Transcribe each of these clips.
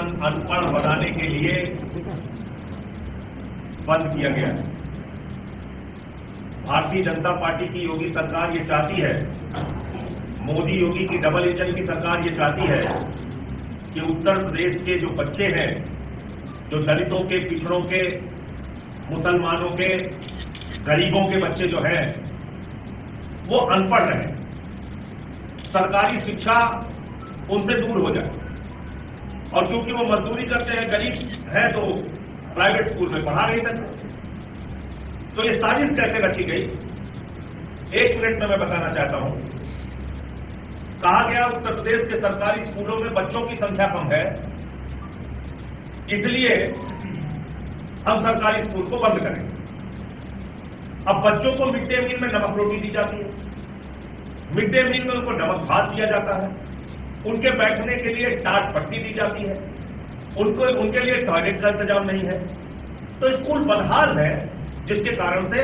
अनपढ़ बनाने के लिए बंद किया गया है। भारतीय जनता पार्टी की योगी सरकार ये चाहती है, मोदी योगी की डबल इंजन की सरकार ये चाहती है कि उत्तर प्रदेश के जो बच्चे हैं, जो दलितों के, पिछड़ों के, मुसलमानों के, गरीबों के बच्चे जो हैं वो अनपढ़ रहें, सरकारी शिक्षा उनसे दूर हो जाए। और क्योंकि वो मजदूरी करते हैं, गरीब है, तो प्राइवेट स्कूल में पढ़ा नहीं सकते। तो ये साजिश कैसे रची गई, 1 मिनट में मैं बताना चाहता हूं। कहा गया उत्तर प्रदेश के सरकारी स्कूलों में बच्चों की संख्या कम है, इसलिए हम सरकारी स्कूल को बंद करेंगे। अब बच्चों को मिड डे मील में नमक रोटी दी जाती है, मिड डे मील में उनको नमक भात दिया जाता है, उनके बैठने के लिए टाट पट्टी दी जाती है, उनके लिए टॉयलेट का इंतजाम नहीं है। तो स्कूल बदहाल है, जिसके कारण से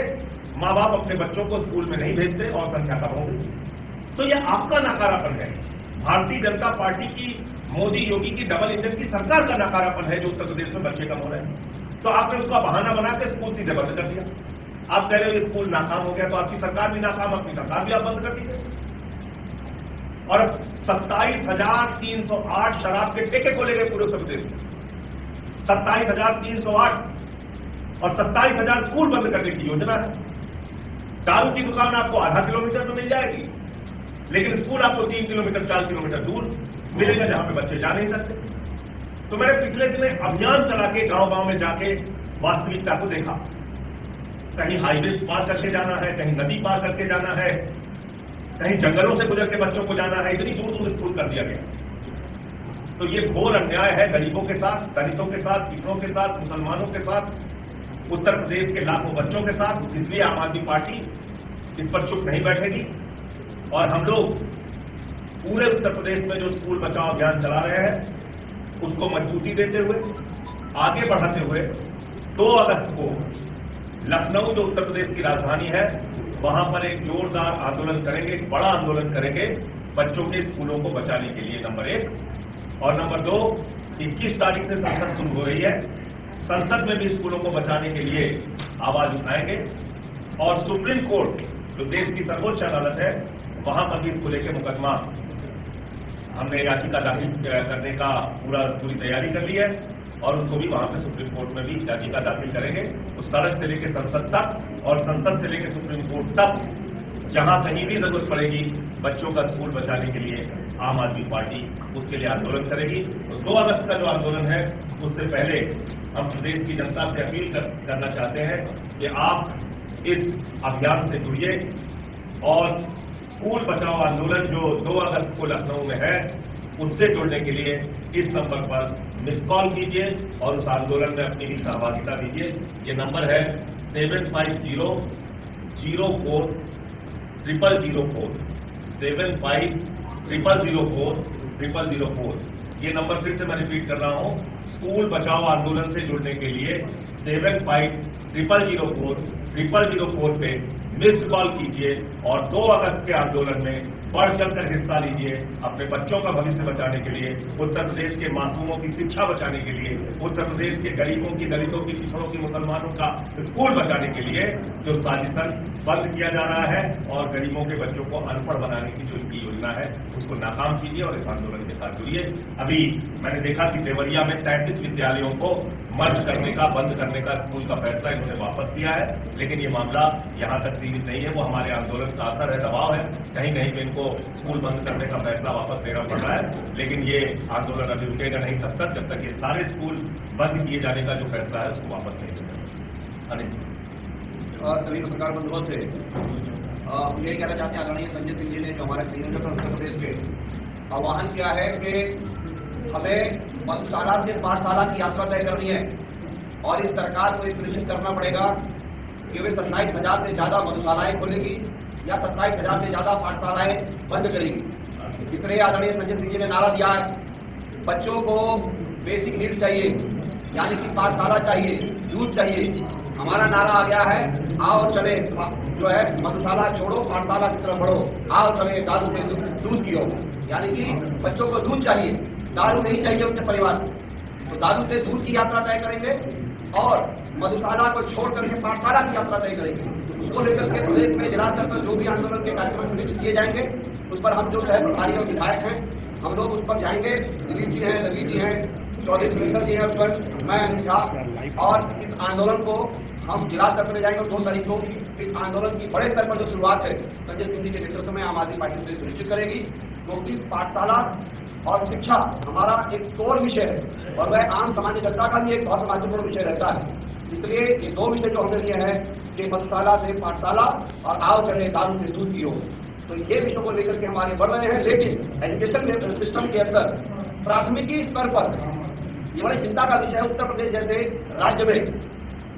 मां बाप अपने बच्चों को स्कूल में नहीं भेजते और संख्या कम हो गई। तो यह आपका नकारापन है, भारतीय जनता पार्टी की, मोदी योगी की डबल इंजन की सरकार का नकारापन है जो उत्तर प्रदेश में बच्चे कम हो रहे हैं। तो आपने उसका बहाना बना के स्कूल सीधे बंद कर दिया। आप कह रहे हो ये स्कूल नाकाम हो गया, तो आपकी सरकार भी नाकाम, अपनी सरकार भी आप बंद कर दीजिए। और 27,308 शराब के ठेके खोले गए पूरे उत्तर प्रदेश में, 27,308, और 27,000 स्कूल बंद करने की योजना है। दारू की दुकान आपको आधा किलोमीटर तो मिल जाएगी, लेकिन स्कूल आपको 3 किलोमीटर 4 किलोमीटर दूर मिलेगा, जहां पे बच्चे जा नहीं सकते। तो मैंने पिछले दिनों अभियान चला के गांव-गांव में जाके वास्तविकता को देखा। कहीं हाईवे पार करके जाना है, कहीं नदी पार करके जाना है, कहीं जंगलों से गुजर के बच्चों को जाना है, इतनी दूर दूर स्कूल कर दिया गया। तो ये घोर अन्याय है गरीबों के साथ, दलितों के साथ, पिछड़ों के साथ, मुसलमानों के साथ, उत्तर प्रदेश के लाखों बच्चों के साथ। इसलिए आम आदमी पार्टी इस पर चुप नहीं बैठेगी और हम लोग पूरे उत्तर प्रदेश में जो स्कूल बचाओ अभियान चला रहे हैं उसको मजबूती देते हुए, आगे बढ़ाते हुए 2 अगस्त को लखनऊ, जो उत्तर प्रदेश की राजधानी है, वहां पर एक जोरदार आंदोलन करेंगे, एक बड़ा आंदोलन करेंगे बच्चों के स्कूलों को बचाने के लिए, नंबर 1। और नंबर 2, 21 तारीख से संसद शुरू हो रही है, संसद में भी स्कूलों को बचाने के लिए आवाज उठाएंगे। और सुप्रीम कोर्ट, जो देश की सर्वोच्च अदालत है, वहां पर भी इसको लेकर मुकदमा, हमने याचिका दाखिल करने का पूरी तैयारी कर ली है और उसको भी वहां पे सुप्रीम कोर्ट में भी याचिका दाखिल करेंगे। तो सड़क से लेकर संसद तक और संसद से लेकर सुप्रीम कोर्ट तक, जहां कहीं भी जरूरत पड़ेगी बच्चों का स्कूल बचाने के लिए, आम आदमी पार्टी उसके लिए आंदोलन करेगी। तो 2 अगस्त का जो आंदोलन है, उससे पहले हम प्रदेश की जनता से अपील करना चाहते हैं कि आप इस अभियान से जुड़िए और स्कूल बचाओ आंदोलन जो 2 अगस्त को लखनऊ में है, उससे जुड़ने के लिए इस नंबर पर मिस कॉल कीजिए और उस आंदोलन में अपनी भी सहभागिता दीजिए। ये नंबर है 75004 0004, 75004 0004। ये नंबर फिर से मैं रिपीट कर रहा हूं, स्कूल बचाओ आंदोलन से जुड़ने के लिए 75004 0004 पे मिस्ड कॉल कीजिए और 2 अगस्त के आंदोलन में बढ़ चढ़कर हिस्सा लीजिए। अपने बच्चों का भविष्य बचाने के लिए, उत्तर प्रदेश के मासूमों की शिक्षा बचाने के लिए, उत्तर प्रदेश के गरीबों की, दलितों की, पिछड़ों की, मुसलमानों का स्कूल बचाने के लिए जो साजिशन बंद किया जा रहा है और गरीबों के बच्चों को अनपढ़ बनाने की जो इनकी योजना है उसको नाकाम कीजिए और इस आंदोलन के साथ जुड़िए। अभी मैंने देखा कि देवरिया में 33 विद्यालयों को मर्ज करने का, बंद करने का स्कूल का फैसला इन्होंने वापस लिया है, लेकिन ये मामला यहां तक सीमित नहीं है, वो हमारे आंदोलन का असर है, दबाव है। कहीं कहीं पे इनको स्कूल बंद करने का फैसला वापस लेना पड़ रहा है, लेकिन ये आंदोलन अभी रुकेगा नहीं तब तक जब तक ये सारे स्कूल बंद किए जाने का जो फैसला है उसको वापस नहीं लेगा। अनिल और सभी पत्रकार बंधुओं से हम यही कहना चाहते हैं, आदरणीय संजय सिंह जी ने, जो हमारे संयोजक उत्तर प्रदेश के, आह्वान किया है कि हमें मधुशाला से पाठशाला की यात्रा तय करनी है और इस सरकार को सुनिश्चित करना पड़ेगा कि वे 27,000 से ज्यादा मधुशालाएं खोलेगी या 27,000 से ज्यादा पाठशालाएं बंद करेगी। तीसरे आदरणीय संजय सिंह जी ने नारा दिया है, बच्चों को बेसिक नीड चाहिए, यानी कि पाठशाला चाहिए, दूध चाहिए। हमारा नारा आ गया है, आओ चले, जो है मधुशाला छोड़ो, पाठशाला की तरफ बढ़ो, आओ चले दारू से दूध पियो, यानी कि बच्चों को दूध चाहिए, दारू नहीं चाहिए उनके परिवार को। तो दारू से दूर की यात्रा तय करेंगे और मधुशाला को छोड़ करके पाठशाला की यात्रा तय करेंगे। उसको लेकर के प्रदेश में जिला स्तर पर जो भी आंदोलन के कार्यक्रम सुनिश्चित किए जाएंगे उस पर हम जो सह प्रभारी और विधायक हैं हम लोग उस पर जाएंगे। दिलीप जी हैं, रवि जी हैं, चौधरी सुरेंद्र जी हैं, उस पर मैं अनिल झा, और इस आंदोलन को हम जिला स्तर पर ले जाएंगे। 2 तारीख को इस आंदोलन की बड़े स्तर पर जो शुरुआत है संजय सिंह जी के नेतृत्व में आम आदमी पार्टी से सुनिश्चित करेगी, क्योंकि पाठशाला और शिक्षा हमारा एक कोर विषय है और वह आम सामान्य जनता का भी एक बहुत महत्वपूर्ण विषय रहता है। इसलिए ये 2 विषय जो हमने लिए हैं कि मधुशाला से पाठशाला और आओ चले दारू से दूध की ओर, तो ये विषयों को लेकर के हम आगे बढ़ रहे हैं। लेकिन एजुकेशन सिस्टम के अंदर प्राथमिकी स्तर पर ये बड़ी चिंता का विषय है। उत्तर प्रदेश जैसे राज्य में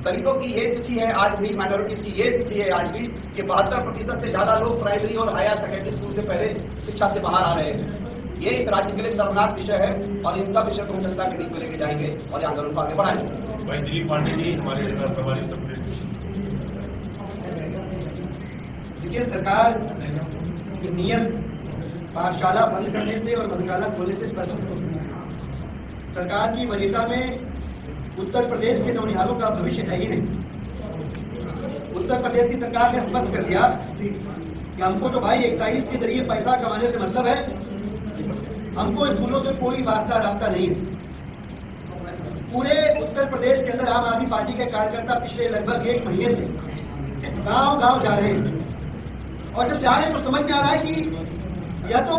दलितों की ये स्थिति है आज भी, माइनॉरिटीज की ये स्थिति है आज भी कि 72% से ज्यादा लोग प्राइमरी और हायर सेकेंडरी स्कूल से पहले शिक्षा से बाहर आ रहे हैं। ये इस राज्य के लिए शर्मनाक विषय है और इन सब विषयों को जनता के बीच में लेके जाएंगे और आंदोलन को आगे बढ़ाएंगे। भाई दिलीप पांडे जी हमारे सह प्रभारी उत्तर प्रदेश। देखिए, सरकार की नीयत पाठशाला बंद करने से और मधुशाला खोलने से स्पष्ट होती है। सरकार की वरीयता में उत्तर प्रदेश के नौनिहालों का भविष्य है ही नहीं। उत्तर प्रदेश की सरकार ने स्पष्ट कर दिया कि हमको तो भाई एक्साइज के जरिए पैसा कमाने से मतलब है, हमको स्कूलों से कोई वास्ता राब्ता नहीं है। पूरे उत्तर प्रदेश के अंदर आम आदमी पार्टी के कार्यकर्ता पिछले लगभग 1 महीने से गांव-गांव जा रहे हैं और जब जा रहे हैं तो समझ में आ रहा है कि या तो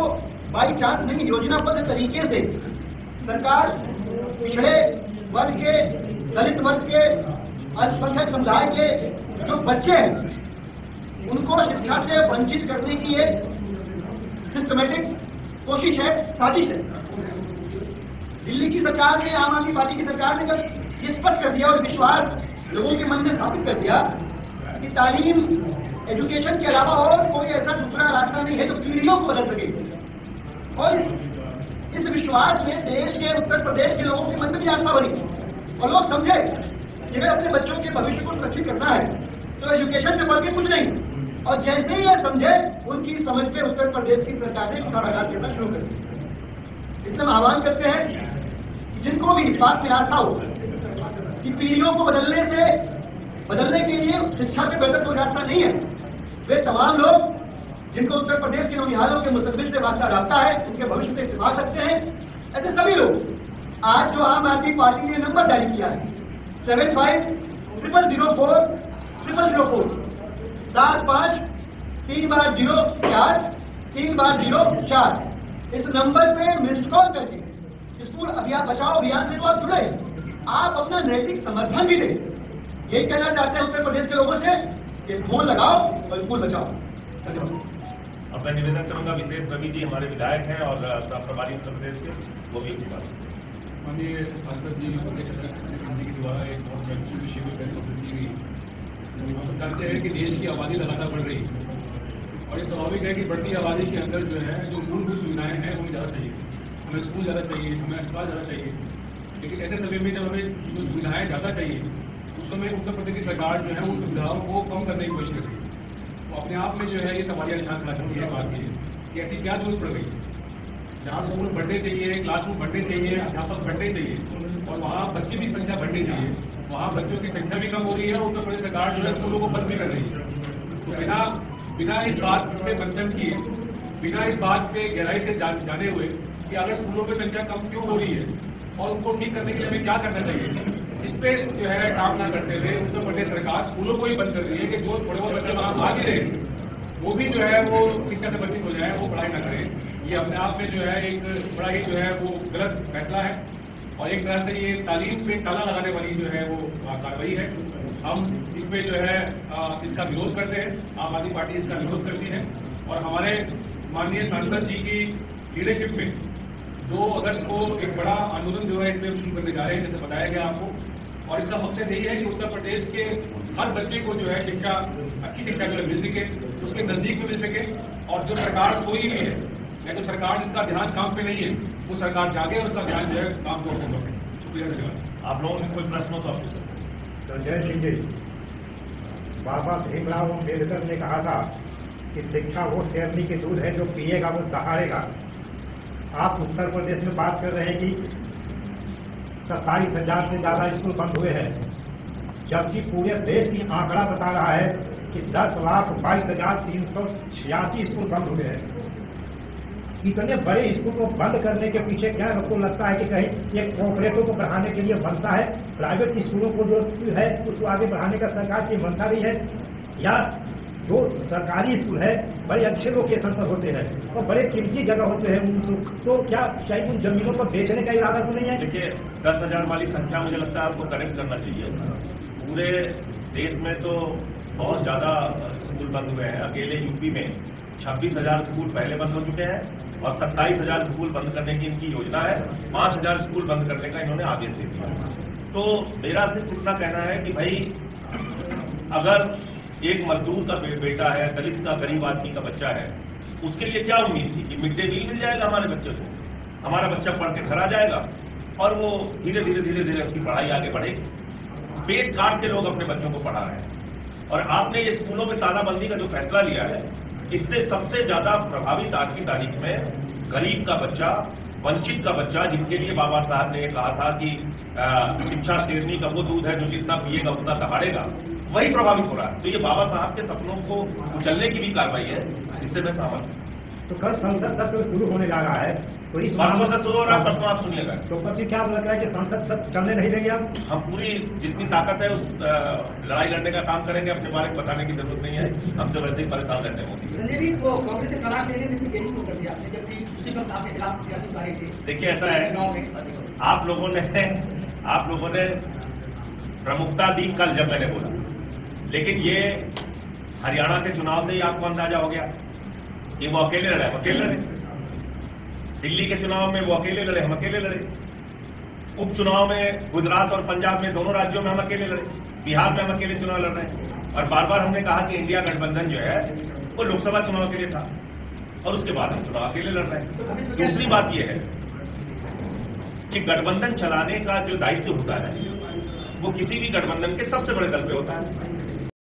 बाई चांस नहीं, योजनाबद्ध तरीके से सरकार पिछड़े वर्ग के, दलित वर्ग के, अल्पसंख्यक समुदाय के जो बच्चे हैं उनको शिक्षा से वंचित करने की एक सिस्टमेटिक कोशिश है, साजिश है। दिल्ली की सरकार ने, आम आदमी पार्टी की सरकार ने जब ये स्पष्ट कर दिया और विश्वास लोगों के मन में स्थापित कर दिया कि तालीम, एजुकेशन के अलावा और कोई ऐसा दूसरा रास्ता नहीं है जो पीढ़ियों को बदल सके, और इस विश्वास में देश के, उत्तर प्रदेश के लोगों के मन में भी आस्था बनी और लोग समझे कि अगर अपने बच्चों के भविष्य को सुरक्षित करना है तो एजुकेशन से बढ़ के कुछ नहीं। और जैसे ही ये समझे उनकी समझ पे उत्तर प्रदेश की सरकार ने कुठाराघात करना शुरू कर दिया। इसलिए हम आह्वान करते हैं जिनको भी इस बात में आस्था हो कि पीढ़ियों को बदलने के लिए शिक्षा से बेहतर कोई रास्ता नहीं है, वे तमाम लोग जिनको उत्तर प्रदेश के नौनिहालों के मुस्तकबिल से वास्ता रखता है, उनके भविष्य से इत्तेफाक रखते हैं, ऐसे सभी लोग आज जो आम आदमी पार्टी ने नंबर जारी किया है 750004 000 75 3 बार 04 3 बार 04 इस नंबर पे मिस्ड कॉल करके स्कूल अभियान, बचाओ अभियान से तो आप जुड़े, आप अपना नैतिक समर्थन भी दें। यही कहना चाहते हैं उत्तर प्रदेश के लोगों से कि फोन लगाओ और स्कूल बचाओ। धन्यवाद। अब मैं निवेदन करूंगा विशेष रवि जी हमारे विधायक हैं और सह प्रभारी उत्तर प्रदेश के, वो भी अपनी बात। माननीय सांसद जी प्रदेश अध्यक्ष सिंह जी के द्वारा एक बहुत महत्वपूर्ण विषय में प्रेस कॉन्फ्रेंस की गई। हम जानते हैं कि देश की आबादी लगातार बढ़ रही है और ये स्वाभाविक है कि बढ़ती आबादी के अंदर जो है जो मूलभूत सुविधाएं हैं वो ज़्यादा चाहिए, हमें स्कूल ज़्यादा चाहिए, हमें अस्पताल ज़्यादा चाहिए। लेकिन ऐसे समय में जब हमें जो सुविधाएं ज़्यादा चाहिए उस समय उत्तर प्रदेश की सरकार जो है उन सुविधाओं को कम करने की कोशिश कर रही है। तो अपने आप में जो है ये सवालिया निशान खड़ा करती है बात की कि ऐसी क्या जरूरत पड़ गई जहाँ स्कूल बढ़ने चाहिए, क्लासरूम बढ़ने चाहिए, अध्यापक बढ़ने चाहिए और वहाँ बच्चे की संख्या बढ़नी चाहिए, वहाँ बच्चों की संख्या भी कम हो रही है और उत्तर प्रदेश सरकार जो है स्कूलों को बंद भी कर रही है। तो बिना इस बात पे मंथन किए, बिना इस बात पे गहराई से जाने हुए कि अगर स्कूलों की संख्या कम क्यों हो रही है और उनको ठीक करने के लिए हमें क्या करना चाहिए, इस पे जो है काम ना करते हुए उत्तर प्रदेश सरकार स्कूलों को ही बंद कर रही है कि जो थोड़े बहुत बच्चे वहाँ आ भी रहे वो भी जो है वो शिक्षा से वंचित हो जाए, वो पढ़ाई ना करें। ये अपने आप में जो है एक बड़ा ही जो है वो गलत फैसला है और एक तरह से ये तालीम पे ताला लगाने वाली जो है वो कार्रवाई है। हम इसमें जो है इसका विरोध करते हैं, आम आदमी पार्टी इसका विरोध करती है और हमारे माननीय सांसद जी की लीडरशिप में 2 अगस्त को एक बड़ा आंदोलन जो है इसमें हम शुरू करने जा रहे हैं, जैसे बताया गया आपको। और इसका मकसद यही है कि उत्तर प्रदेश के हर बच्चे को जो है शिक्षा, अच्छी शिक्षा जो है मिल सके, उसके नजदीक में मिल सके और जो सरकार सोई भी है या तो सरकार जिसका ध्यान काम पे नहीं है वो सरकार जागे और उसका ध्यान जो है काम को रखे। शुक्रिया, धन्यवाद। आप लोगों ने कोई प्रश्न हो तो आप संजय सिंह जी, बाबा भीमराव अम्बेडकर ने कहा था कि शिक्षा वो शेरनी की दूध है जो पिएगा वो दहाड़ेगा। आप उत्तर प्रदेश में बात कर रहे हैं कि 27,000 से ज्यादा स्कूल बंद हुए हैं, जबकि पूरे देश की आंकड़ा बता रहा है कि 10,22,386 स्कूल बंद हुए हैं। इतने बड़े स्कूल को बंद करने के पीछे क्या आपको लगता है कि कहीं एक कोऑपरेटिव को बढ़ाने के लिए मंशा है, प्राइवेट स्कूलों को जो है उसको आगे बढ़ाने का सरकार की मंशा रही है, या जो सरकारी स्कूल है बड़े अच्छे लोकेशन पर होते हैं और बड़े कीमती जगह होते हैं, तो क्या शायद उन जमीनों को बेचने का इरादा तो नहीं है? देखिए 10,000 वाली संख्या मुझे लगता है आपको करेक्ट करना चाहिए। पूरे देश में तो बहुत ज्यादा स्कूल बंद हुए हैं। अकेले यूपी में 26,000 स्कूल पहले बंद हो चुके हैं और 27,000 स्कूल बंद करने की इनकी योजना है। 5,000 स्कूल बंद करने का इन्होंने आदेश दे दिया। तो मेरा सिर्फ इतना कहना है कि भाई अगर एक मजदूर का बेटा है, दलित का गरीब आदमी का बच्चा है, उसके लिए क्या उम्मीद थी कि मिड डे मील मिल जाएगा हमारे बच्चे को, हमारा बच्चा पढ़ के घर आ जाएगा और वो धीरे धीरे उसकी पढ़ाई आगे बढ़ेगी। पेट काट के लोग अपने बच्चों को पढ़ा रहे हैं और आपने ये स्कूलों में तालाबंदी का जो फैसला लिया है, इससे सबसे ज्यादा प्रभावित आज की तारीख में गरीब का बच्चा, वंचित का बच्चा, जिनके लिए बाबा साहब ने कहा था कि शिक्षा शेरनी का वो दूध है जो जितना पिएगा उतना दहाड़ेगा, वही प्रभावित हो रहा है। तो ये बाबा साहब के सपनों को कुचलने की भी कार्रवाई है, जिससे मैं सहमत हूँ। तो कल संसद सत्र शुरू होने जा रहा है, तो इस परसों से शुरू हो रहा है, परसों आप सुनिएगा। तो पति क्या लग रहा है कि संसद सत्र चलने नहीं देंगे आप? हम पूरी जितनी ताकत है उस लड़ाई लड़ने का काम करेंगे। अपने बारे में बताने की जरूरत नहीं है, हमसे वैसे ही परेशान रहते हैं मोदी। संजय जी, वो कांग्रेस से करार लेने में भी देरी क्यों कर दिया आपने, जबकि उसी वक्त आपके खिलाफ याचिका दायर थी? देखिए ऐसा है, आप लोगों ने प्रमुखता दी कल जब मैंने बोला, लेकिन ये हरियाणा के चुनाव से ही आपको अंदाजा हो गया कि वो अकेले लड़े, हम अकेले लड़े। दिल्ली के चुनाव में वो अकेले लड़े, हम अकेले लड़े। उपचुनाव में गुजरात और पंजाब में दोनों राज्यों में हम अकेले लड़े, बिहार में हम अकेले चुनाव लड़ रहे हैं। और बार बार हमने कहा कि इंडिया गठबंधन जो है वो लोकसभा चुनाव के लिए था और उसके बाद हम चुनाव अकेले लड़ रहे हैं। दूसरी बात यह है कि गठबंधन चलाने का जो दायित्व होता है वो किसी भी गठबंधन के सबसे बड़े दल पे होता है।